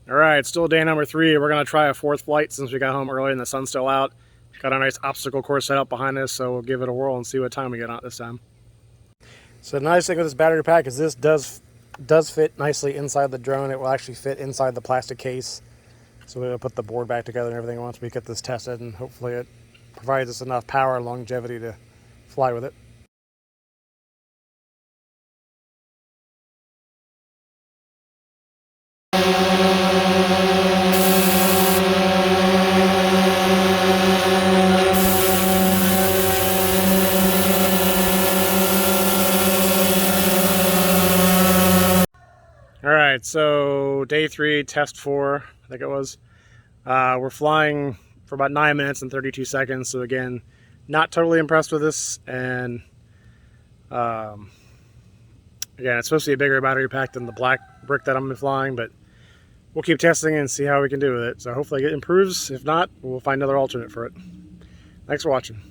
All right, still day number 3. We're going to try a 4th flight since we got home early and the sun's still out. Got a nice obstacle course set up behind us, so we'll give it a whirl and see what time we get on this time. So the nice thing with this battery pack is this does fit nicely inside the drone. It will actually fit inside the plastic case. So we'll put the board back together and everything once we get this tested, and hopefully it provides us enough power and longevity to fly with it. All right, so day 3, test 4, I think it was. We're flying for about 9 minutes and 32 seconds. So again, not totally impressed with this. And again, it's supposed to be a bigger battery pack than the black brick that I'm flying, but we'll keep testing and see how we can do with it. So hopefully it improves. If not, we'll find another alternate for it. Thanks for watching.